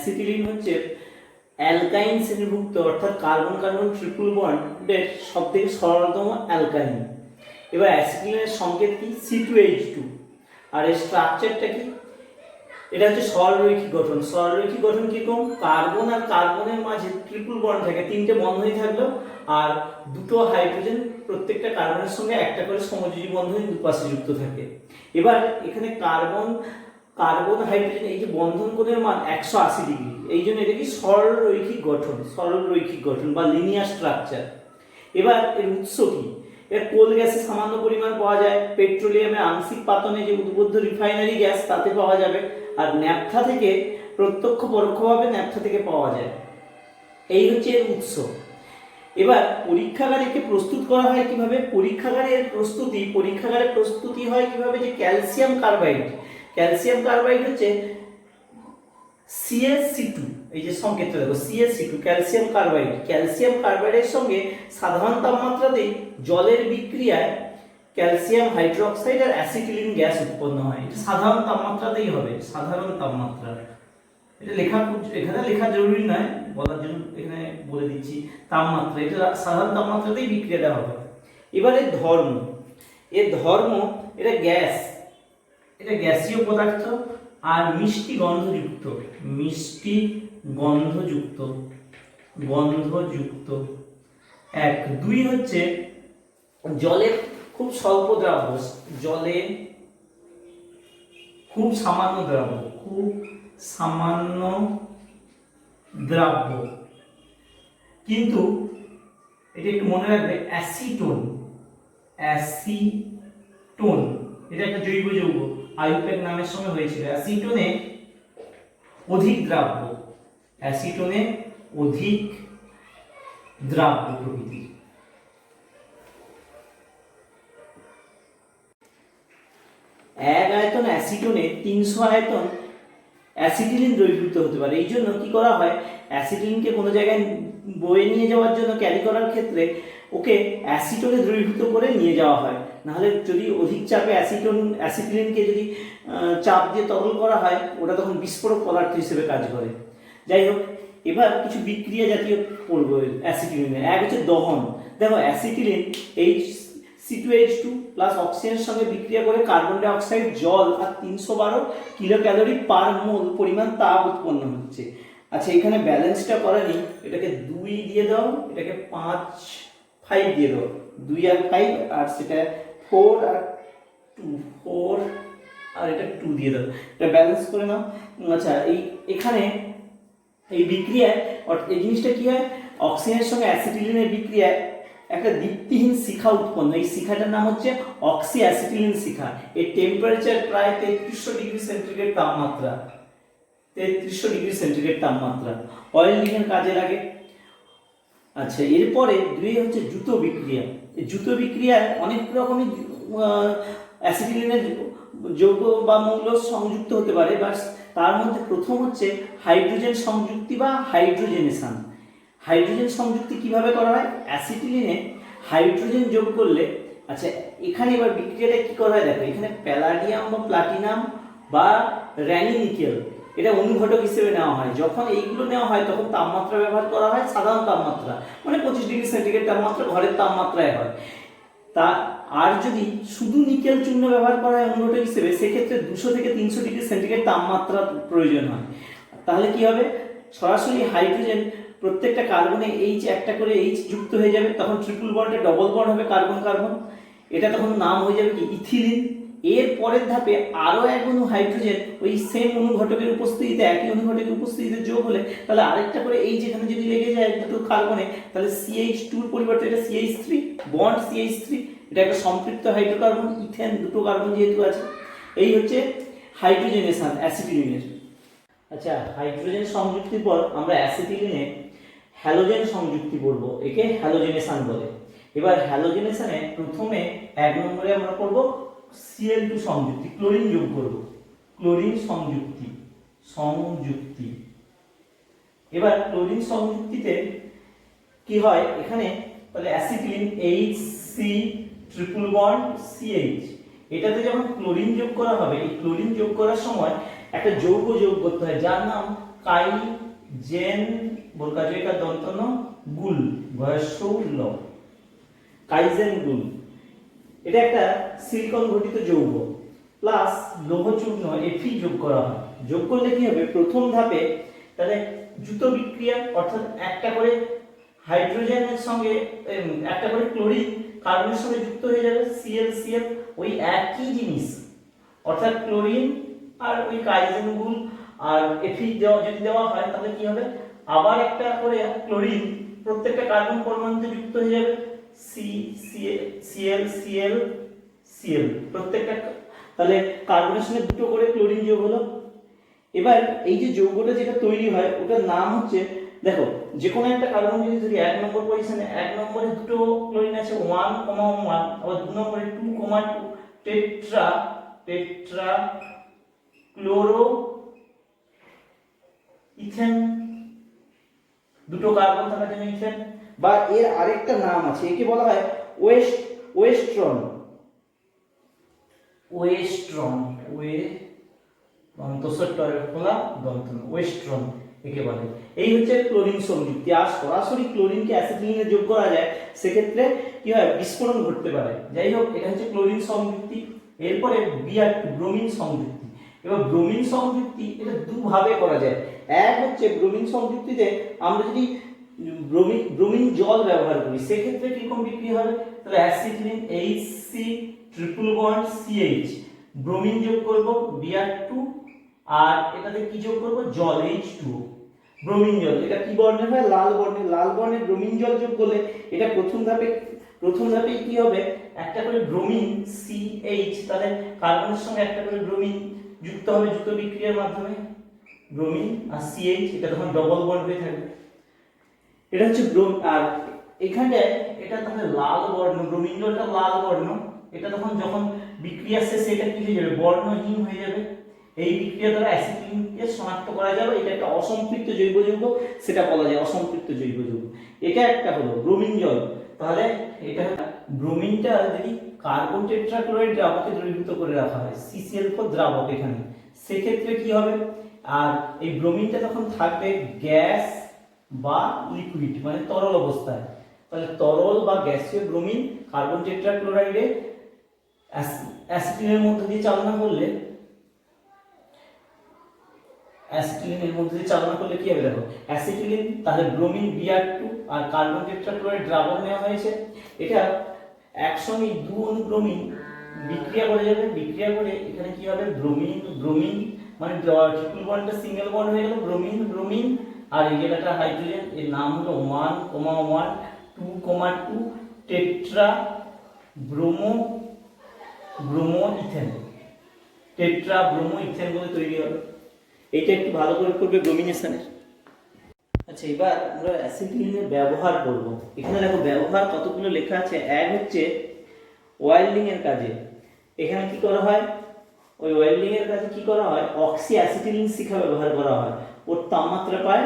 Acetylene হচ্ছে অ্যালকাইন শ্রেণীভুক্ত, অর্থাৎ কার্বন কার্বন ট্রিপল বন্ডের সবথেকে সরলতম অ্যালকাইন। এবার অ্যাসিটিলিনের সংকেত কি? C2H2। আর এর স্ট্রাকচারটা কি? এটা হচ্ছে সরলরৈখিক গঠন। সরলরৈখিক গঠন কিরকম? কার্বন আর কার্বনের মাঝে ট্রিপল বন্ড থাকে, তিনটে বন্ধনই থাকলো, আর দুটো হাইড্রোজেন প্রত্যেকটা কার্বনের সঙ্গে একটা করে সমযোজী বন্ধনী দুপাশে যুক্ত থাকে। এবার এখানে কার্বন কার্বন হাইড্রোজেন এই যে বন্ধন কোণের মান 180 ডিগ্রি, এই জন্য এটা কি সরলরৈখিক গঠন, সরলরৈখিক গঠন বা লিনিয়ার স্ট্রাকচার। এবার এর উৎস কি? এর কোল গ্যাসে সামান্য পরিমাণ পাওয়া যায়, পেট্রোলিয়ামের আংশিক পাতনে যে উদ্বুদ্ধ রিফাইনারি গ্যাস তাতে পাওয়া যাবে, আর ন্যাপথা থেকে প্রত্যক্ষ পরোক্ষভাবে ন্যাপথা থেকে পাওয়া যায়। এই হচ্ছে এর উৎস। এবার পরীক্ষাগারে একে প্রস্তুত করা হয় কিভাবে? পরীক্ষাগারের প্রস্তুতি হয় কিভাবে? যে ক্যালসিয়াম কার্বাইড। ক্যালসিয়াম কার্বাইড হচ্ছে CaC2, এই যে সংকেতটা দেখো CaC2, ক্যালসিয়াম কার্বাইড। ক্যালসিয়াম কার্বাইডের সঙ্গে সাধারণ তাপমাত্রাতেই জলের বিক্রিয়ায় ক্যালসিয়াম হাইড্রোক্সাইড আর অ্যাসিটিলিন গ্যাস উৎপন্ন হয়। এটা সাধারণ তাপমাত্রাতেই হবে, সাধারণ তাপমাত্রা। এটা এখানে লেখা জরুরি নয়, বলার জন্য এখানে বলে দিচ্ছি তাপমাত্রা, এটা সাধারণ তাপমাত্রাতেই বিক্রিয়াটা হবে। এবারে ধর্ম, এটা গ্যাস, এটা গ্যাসীয় পদার্থ আর মিষ্টি গন্ধযুক্ত 1। 2 হচ্ছে জলে খুব স্বল্প দ্রাব্য, জলে খুব সামান্য দ্রাব্য, কিন্তু এটা একটু মনে রাখবে, অ্যাসিটোন এটা একটা জৈব যৌগ, আইউপ্যাক নামের সঙ্গে হয়েছিল। অ্যাসিটোনে অধিক দ্রাব্য প্রকৃতি। এক আয়তন অ্যাসিটোনে 300 আয়তন অ্যাসিটিলিন দ্রবীভূত হতে পারে। এই জন্য কি করা হয়, অ্যাসিটিলিনকে কোনো জায়গায় বয়ে নিয়ে যাওয়ার জন্য ক্যারি করার ক্ষেত্রে ওকে অ্যাসিটোনে দ্রবীভূত করে নিয়ে যাওয়া হয়। নাহলে যদি অধিক চাপে অ্যাসিটিলিনকে যদি চাপ দিয়ে তরল করা হয়, ওটা তখন বিস্ফোরক পদার্থ হিসেবে কাজ করে। যাই হোক, এবার কিছু বিক্রিয়া জাতীয় পড়বো অ্যাসিটিলিনের। এক হচ্ছে দহন। দেখো অ্যাসিটিলিন C2H2 প্লাস অক্সিজেনের সঙ্গে বিক্রিয়া করে কার্বন ডাই অক্সাইড, জল আর 312 কিলো ক্যালোরি পার মোল পরিমাণ তাপ উৎপন্ন হচ্ছে। আচ্ছা, এখানে ব্যালেন্সটা করেনি, এটাকে 2 দিয়ে দাও, এটাকে 5 দিয়ে দাও, 2 আর 5, আর সেটা 4 আর 2, আর এটা 2 দিয়ে দাও, এটা ব্যালেন্স করে নাও। আচ্ছা, এখানে এই বিক্রিয়ায় এই জিনিসটা কি হয়, অক্সিজেনের সঙ্গে অ্যাসিটিলিনের বিক্রিয়ায় একটা দীপ্তিহীন শিখা উৎপন্ন। এই শিখাটার নাম হচ্ছে অক্সি অ্যাসিটিলিন শিখা। এর টেম্পারেচার প্রায় 3300 ডিগ্রি সেন্টিগ্রেড তাপমাত্রা, 3300 ডিগ্রি সেন্টিগ্রেড তাপমাত্রা। ওয়েল্ডিংয়ের কাজে লাগে। আচ্ছা, এরপরে 2 হচ্ছে দ্রুত বিক্রিয়া। এই দ্রুত বিক্রিয়ায় অনেক রকমের অ্যাসিটিলিনের যৌগ বা মৌল সংযুক্ত হতে পারে, বা তার মধ্যে প্রথম হচ্ছে হাইড্রোজেন সংযুক্তি বা হাইড্রোজেনেশন। হাইড্রোজেন সংযুক্তি কিভাবে করা হয়? অ্যাসিটিলিনে হাইড্রোজেন যোগ করলে, আচ্ছা এখানে এবার বিক্রিয়াটা কি করা হয় দেখো, এখানে প্যালাডিয়াম বা প্লাটিনাম বা র্যানি-নিকেল এটা অনুঘটক হিসেবে নেওয়া হয়। যখন এইগুলো নেওয়া হয় তখন তাপমাত্রা ব্যবহার করা হয় সাধারণ তাপমাত্রা, মানে 25 ডিগ্রি সেন্টিগ্রেড তাপমাত্রা ঘরের তাপমাত্রায় হয়। আর যদি শুধু নিকেল চূর্ণ ব্যবহার করা হয় অনুঘটক হিসেবে, সেক্ষেত্রে 200 থেকে 300 ডিগ্রি সেন্টিগ্রেড তাপমাত্রা প্রয়োজন হয়। তাহলে কি হবে, সরাসরি হাইড্রোজেন প্রত্যেকটা কার্বনে একটা করে H যুক্ত হয়ে যাবে, তখন ট্রিপল বন্ডে ডবল বন্ড হবে কার্বন কার্বন, এটা তখন নাম হয়ে যাবে কি ইথিলিন। এর পরের ধাপে আরো এক অণু হাইড্রোজেন ওই সেম অনুঘটকের উপস্থিতিতে, একই অনুঘটকের উপস্থিতিতে যোগ হলে তাহলে আরেকটা করে H এখানে যদি লেগে যায় দুটো কার্বনে, তাহলে CH2 এর পরিবর্তে এটা CH3 বন্ড, CH3 এটা একটা সম্পৃক্ত হাইড্রোকার্বন, ইথেন দুটো কার্বন যেহেতু আছে। এই হচ্ছে হাইড্রোজেনেশন অ্যাসিটিলিনের। আচ্ছা, হাইড্রোজেন সংযুক্তির পর আমরা অ্যাসিটিলিনে হ্যালোজেন সংযুক্তি করব, একে হ্যালোজেনেশন বলে। এবার হ্যালোজেনেশনে প্রথমে 1 নম্বরে আমরা করব Cl2 সংযুক্তি, ক্লোরিন যোগ করব, ক্লোরিন সংযুক্তি। এবার ক্লোরিন সংযুক্তিতে কি হয়, এখানে তাহলে acetylene HC triple bond CH, এটাতে যখন ক্লোরিন যোগ করা হবে, এই ক্লোরিন যোগ করার সময় একটা যৌগ যোগ করতে হয় যার নাম কাইজেন বর্গাজয়িকা দন্তন গুল ভয়সৌল কাইজেন গুল, এটা একটা সিলিকন ঘটিত যৌগ প্লাস লৌহচূর্ণ Fe যোগ করা হয়। যোগ করলে কি হবে, প্রথম ধাপে তাহলে দ্রুত বিক্রিয়া, অর্থাৎ একটা করে হাইড্রোজেনের সঙ্গে একটা করে ক্লোরিন কার্বনের সঙ্গে যুক্ত হয়ে যাবে, Cl ওই একই জিনিস, অর্থাৎ ক্লোরিন আর ওই কাইজেন গুল আর Fe যদি দেওয়া হয় তাহলে কি হবে, আবার একটা করে ক্লোরিন প্রত্যেকটা কার্বন পরমাণুতে যুক্ত হয়ে যাবে, Cl প্রত্যেকটা, তাহলে কার্বনের সঙ্গে দুটো করে ক্লোরিন যোগ হলো। এবার এই যে যৌগটা যেটা তৈরি হয় ওটার নাম হচ্ছে, দেখো যে কোনো একটা কার্বন যদি ধরি 1 নম্বর পজিশনে, 1 নম্বরে দুটো ক্লোরিন আছে 1,1, আবার 2 নম্বরে 2,2 টেট্রা ক্লোরো ইথেন, দুটো কার্বন থাকার জন্য ইথেন, বা এর আরেকটা নাম আছে, একে বলা হয় ওয়েস্ট্রন ওয়েস্ট্রন একে বলে। এই হচ্ছে ক্লোরিন সংযুক্তি। আর সরাসরি ক্লোরিনকে অ্যাসিটিলিনে যোগ করা যায়, সেক্ষেত্রে কি হয়, বিস্ফোরণ ঘটতে পারে। যাই হোক, এটা হচ্ছে ক্লোরিন সংযুক্তি। এরপরে Br2 ব্রোমিন সংযুক্তি। এবার ব্রোমিন সংযুক্তি এটা দুভাবে করা যায়। এক হচ্ছে ব্রোমিন সংযুক্তিতে আমরা যদি ব্রোমিন জল ব্যবহার করি, সেক্ষেত্রে কিরকম বিক্রিয়া হবে, তাহলে acetylene HC triple bond CH, bromine যোগ করব Br2, আর এটাতে কি যোগ করব, জল H2O, ব্রোমিন জল। এটা কি বর্ণের হয়, লাল বর্ণের। লাল বর্ণের ব্রোমিন জল যোগ করলে এটা প্রথম ধাপে কি হবে, একটা করে ব্রোমিন CH, তাহলে কার্বনের সঙ্গে একটা করে ব্রোমিন যুক্ত হবে যুক্ত বিক্রিয়ার মাধ্যমে, ব্রোমিন আর CH, এটা তখন ডবল বন্ড হয়ে থাকবে। এটা হচ্ছে আর এখানে এটা তাহলে লাল বর্ণ, ব্রোমিন জলটা লাল বর্ণ, এটা যখন বিক্রিয়া শেষে এটা কি হয়ে যাবে, বর্ণহীন হয়ে যাবে। এই বিক্রিয়া দ্বারা অ্যাসিটিলিনকে শনাক্ত করা যাবে, এটা একটা অসম্পৃক্ত জৈব যৌগ, সেটা বলা যায় অসম্পৃক্ত জৈব যৌগ। এটা একটা হলো ব্রোমিন জল। তাহলে এটা ব্রোমিনটা যদি কার্বন টেট্রাক্লোরাইড দ্রাবকে দ্রবীভূত করে রাখা হয়, CCl4 দ্রাবক এখানে, সেক্ষেত্রে কি হবে, আর এই ব্রোমিনটা তখন থাকবে গ্যাস বা লিকুইড, মানে তরল অবস্থায়। তাহলে তরল বা গ্যাসীয় ব্রোমিন কার্বন টেট্রাক্লোরাইডে অ্যাসিটিলিনের মধ্যে দিয়ে চালনা করলে কি হবে, দেখো অ্যাসিটিলিন, তাহলে ব্রোমিন Br2 আর কার্বন টেট্রাক্লোরাইড দ্রাবক নেওয়া হয়েছে, এটা একসঙ্গে দু অণু ব্রোমিন বিক্রিয়া করে যাবে। বিক্রিয়া করে এখানে কি হবে, ব্রোমিন মানে ট্রিপল বন্ডটা সিঙ্গেল বন্ড হয়ে গেল, ব্রোমিন আর এই যেটা হাইড্রোজেন, এর নাম হলো 1,1 2,2 টেট্রা ব্রোমো ইথেন, বলে তৈরি হবে। এইটা একটু ভালো করে করবে ব্রোমিনেশনের। আচ্ছা, এবার আমরা অ্যাসিটিলিনের ব্যবহার করব। এখানে দেখো ব্যবহার কতগুলো লেখা আছে। এক হচ্ছে ওয়েল্ডিং এর কাজে। এখানে কি করা হয়, ওই ওয়েল্ডিং এর কাজে কি করা হয়, অক্সি অ্যাসিটিলিন শিখা ব্যবহার করা হয়। ওর তাপমাত্রা পায়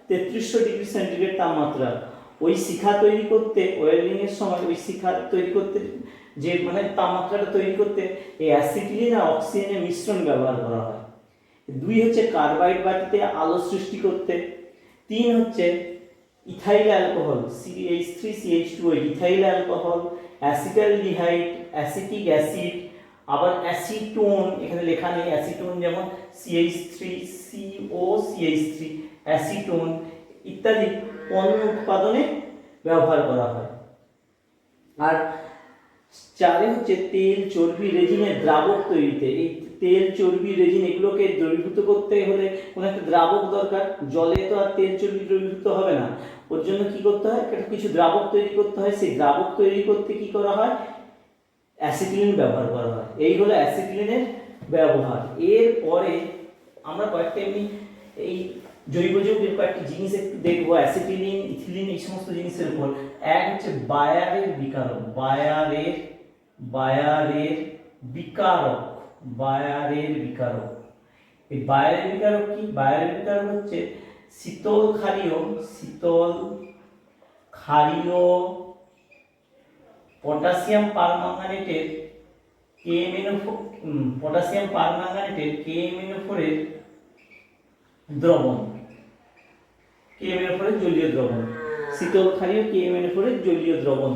3300 ডিগ্রি সেন্টিগ্রেড তাপমাত্রা। ওই শিখা তৈরি করতে, ওয়েল্ডিং এর সময় ওই শিখা তৈরি করতে, যে মানে তাপমাত্রাটা তৈরি করতে, এই অ্যাসিটিলিন আর অক্সিজেনের মিশ্রণ ব্যবহার করা হয়। 2 হচ্ছে কার্বাইড বাটিতে আলো সৃষ্টি করতে। 3 হচ্ছে ethyl alcohol CH3CH2, ethyl alcohol, acetaldehyde, acetic acid, আবার অ্যাসিটোন, এখানে লেখা নেই অ্যাসিটোন, যেমন CH3COCH3 অ্যাসিটোন ইত্যাদি পণ্য উৎপাদনে ব্যবহার করা হয়। আর 4 হচ্ছে তেল, চর্বি, রেজিনের দ্রাবক তৈরিতে। এই তেল, চর্বি, রেজিন এগুলোকে দ্রবীভূত করতে হলে কোনো একটা দ্রাবক দরকার। জলে তো আর তেল, চর্বি দ্রবীভূত হবে না, ওর জন্য কি করতে হয়, কিছু দ্রাবক তৈরি করতে হয়। সেই দ্রাবক তৈরি করতে কি করা হয়, অ্যাসিটিলিন ব্যবহার করা হয়। এই হলো অ্যাসিটিলিনের ব্যবহার। এরপরে আমরা কয়েকটা এমনি এই জৈব যৌগের কয়েকটি জিনিস একটু দেখবো, অ্যাসিটিলিন, ইথিলিন, এই সমস্ত জিনিসের উপর। এক হচ্ছে বায়ারের বিকারক। এই বায়ারের বিকারক কি, বায়ারের বিকারক হচ্ছে শীতল ক্ষারীয় পটাশিয়াম পারম্যাঙ্গানেটের KMnO4 দ্রবণ। KMnO4 এর জলীয় দ্রবণ, শীতল ক্ষারীয় KMnO4 এর জলীয় দ্রবণ,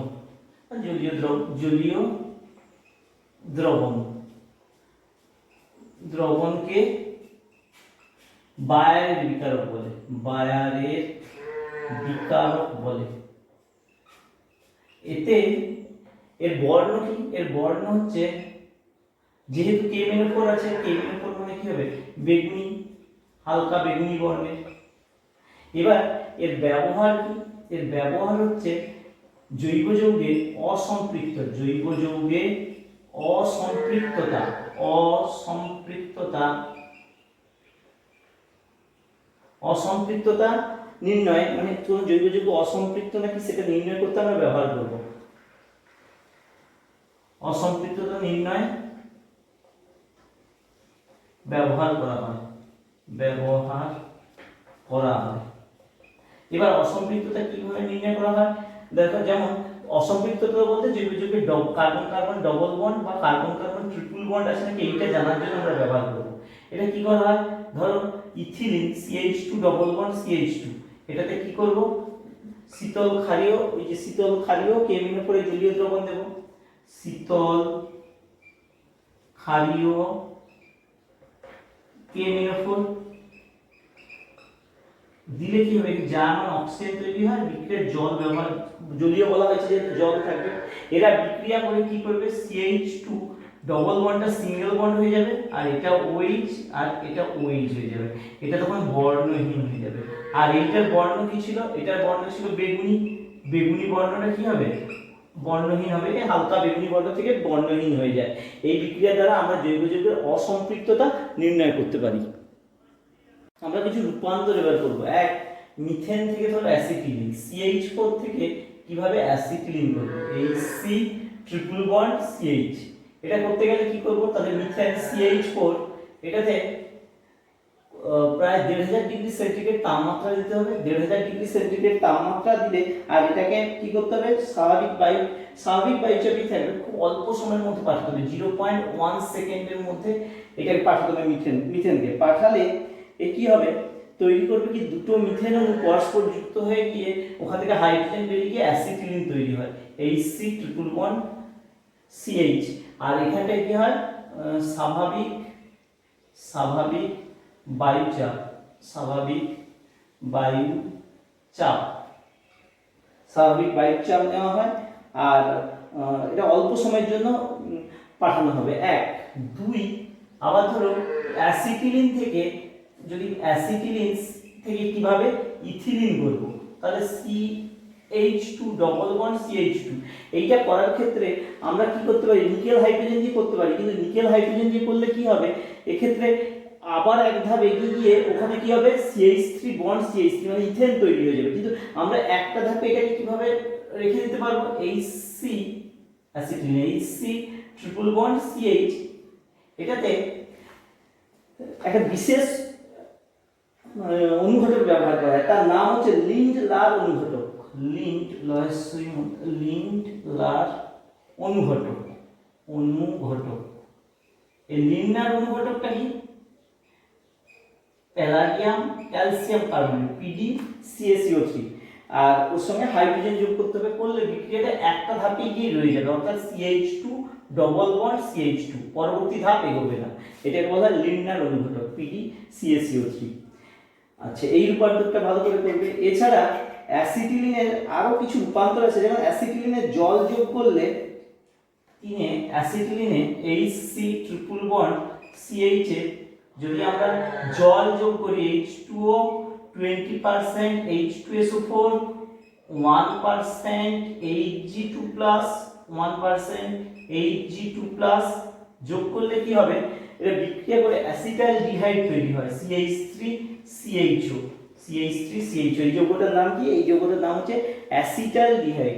জলীয় দ্রবণ, দ্রবণকে বায়ারের বিকারক বলে, বায়ারের বিকারক বলে। এতে এর বর্ণ কি? এর বর্ণ হচ্ছে, যেহেতু KMnO4 আছে, KMnO4 মানে কি হবে? বেগুনি, হালকা বেগুনি বর্ণের। এবার এর ব্যবহার কি? এর ব্যবহার হচ্ছে জৈব যৌগের অসম্পৃক্ত, জৈব যৌগের অসম্পৃক্ততা, অসম্পৃক্ততা নির্ণয়, মানে কোন জৈব যৌগ অসম্পৃক্ত নাকি সেটা নির্ণয় করতে আমরা ব্যবহার করব। অসম্পৃক্ততা নির্ণয় ব্যবহার করা হয়, এবার অসম্পৃক্ততা কিভাবে নির্ণয় করা হয় দেখো। যেমন অসম্পৃক্ততা বলতে জৈব যৌগের কার্বন কার্বন ডবল বন্ড বা কার্বন কার্বন ট্রিপল বন্ড আছে নাকি এইটা জানার জন্য আমরা ব্যবহার করব। এটা কি করা হয়? ধরো ethylene CH2 double bond CH2, এটাতে কি করব? শীতল ক্ষারীয়, ওই যে শীতল ক্ষারীয় KMnO4 এর জলীয় দ্রবণ দেব। শীতল ক্ষারীয় KMnO4 দিলে কি হবে? যেমন অক্সিজেন তৈরি হয়, বিক্রিয়ার জল ব্যবহার, জলীয় বলা হয়েছে যে জল থাকবে, এরা বিক্রিয়া করে কি করবে? CH2 ডবল বন্ডটা সিঙ্গেল বন্ড হয়ে যাবে, আর এটা OH আর এটা OH হয়ে যাবে, এটা তখন বর্ণহীন হয়ে যাবে। আর এইটার বর্ণ কি ছিল? এটার বর্ণ ছিল বেগুনি, বেগুনি বর্ণটা কি হবে? বর্ণহীন হবে, হালকা বেগুনি বর্ণ থেকে বর্ণহীন হয়ে যায়। এই বিক্রিয়া দ্বারা আমরা জৈব যৌগের অসম্পৃক্ততা নির্ণয় করতে পারি। আমরা কিছু রূপান্তর এবার করব। এক, মিথেন থেকে ধরো অ্যাসিটিলিন, CH4 থেকে কিভাবে অ্যাসিটিলিন করব? HC ট্রিপল বন্ড CH, এটা করতে গেলে কি করব? তাহলে মিথেন CH4, এটাতে প্রায় 1500 ডিগ্রি সেন্টিগ্রেড তাপমাত্রা দিতে হবে। 1500 ডিগ্রি সেন্টিগ্রেড তাপমাত্রা দিলে, আর এটাকে কি করতে হবে? স্বাভাবিক বায়ুচাপে থাকবে, খুব অল্প সময়ের মধ্যে পাঠাতে হবে, 0.1 সেকেন্ডের মধ্যে এটাকে পাঠাতে হবে। মিথেনকে পাঠালে এ কি হবে? তৈরি করবে কি? দুটো মিথেন অণু পরস্পর যুক্ত হয়ে গিয়ে ওখান থেকে হাইড্রোজেন বেরিয়ে গিয়ে অ্যাসিটিলিন তৈরি হয়, HC ট্রিপল বন্ড CH। আর এখানটায় কি হয়? স্বাভাবিক বায়ুচাপ, স্বাভাবিক বায়ুচাপ নেওয়া হয়, আর এটা অল্প সময়ের জন্য পাঠানো হবে। এক, দুই, আবার ধরো অ্যাসিটিলিন থেকে, যদি অ্যাসিটিলিন থেকে কিভাবে ইথিলিন করব? তাহলে CH2 ডবল বন্ড CH2, এইটা করার ক্ষেত্রে আমরা কি করতে পারি? নিকেল হাইড্রোজেন দিয়ে করতে পারি, কিন্তু নিকেল হাইড্রোজেন দিয়ে করলে কি হবে? এক্ষেত্রে আবার এক ধাপ এগিয়ে গিয়ে ওখানে কি হবে? CH3 বন্ড CH3, মানে ইথেন তৈরি হয়ে যাবে। কিন্তু আমরা একটা ধাপে এটাকে কিভাবে রেখে দিতে পারবো? HC acetylene, HC triple bond CH, এটাতে একটা বিশেষ অনুঘটক ব্যবহার করা হয়, তার নাম হচ্ছে লিন্ড-লার অনুঘটক। লিন্ড-লার অনুঘটক। এই লিন্ড-লার অনুঘটকটা কি? প্যালাডিয়াম ক্যালসিয়াম কার্বনেট PdCaCO3, আর ওর সঙ্গে হাইড্রোজেন যোগ করতে হবে। করলে বিক্রিয়াটা একটা ধাপে গিয়ে রয়ে যাবে, অর্থাৎ CH2 ডবল বন্ড CH2, পরবর্তী ধাপ এগোবে না। এটাকে বলা হয় লিন্ড-লার অনুঘটক PdCaCO3। আচ্ছা, এই রূপান্তরটা ভালো করে করবে। এছাড়া অ্যাসিটিলিনের আরো কিছু রূপান্তর আছে, যেমন অ্যাসিটিলিনে জল যোগ করলে, অ্যাসিটিলিনে HC ট্রিপল বন্ড CH এ যদি আমরা জল যোগ করি, H2O 20%, H2SO4 1%, Hg2+, 1%, Hg2+, যোগ করলে কি হবে? এটা বিক্রিয়া করে অ্যাসিটালডিহাইড তৈরি হয়, CH3CHO। এই যৌগটার নাম কি? এই যৌগটার নাম হচ্ছে অ্যাসিটালডিহাইড।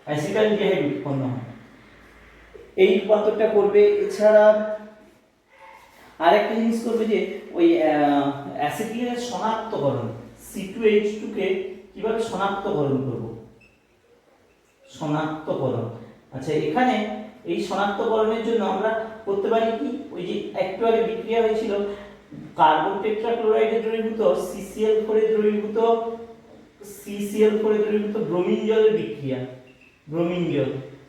অ্যাসিটালডিহাইড উৎপন্ন হয়। এই রূপান্তরটা করবে। এছাড়া আরেকটা জিনিস করবে, যে ওই অ্যাসিটিলিনের শনাক্তকরণ, C2H2 কে কিভাবে শনাক্তকরণ করব? আচ্ছা, এখানে এই শনাক্তকরণের জন্য আমরা করতে পারি কি, ওই যে একটু আগে বিক্রিয়া হয়েছিল কার্বন টেট্রাক্লোরাইডে দ্রবীভূত CCl4 এ দ্রবীভূত ব্রোমিন জলের বিক্রিয়া,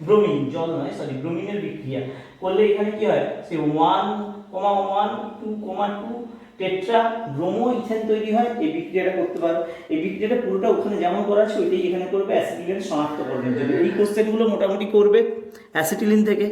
ব্রোমিন জল নয় সরি ব্রোমিনের বিক্রিয়া করলে এখানে কি হয়, সে 1,1 2,2 টেট্রা ব্রোমো ইথেন তৈরি হয়। এই বিক্রিয়াটা করতে পারো, এই বিক্রিয়াটা পুরোটা ওখানে যেমন করা আছে ওইটাই এখানে করবে অ্যাসিটিলিন শনাক্তকরণের জন্য। এই কোশ্চেনগুলো মোটামুটি করবে অ্যাসিটিলিন থেকে।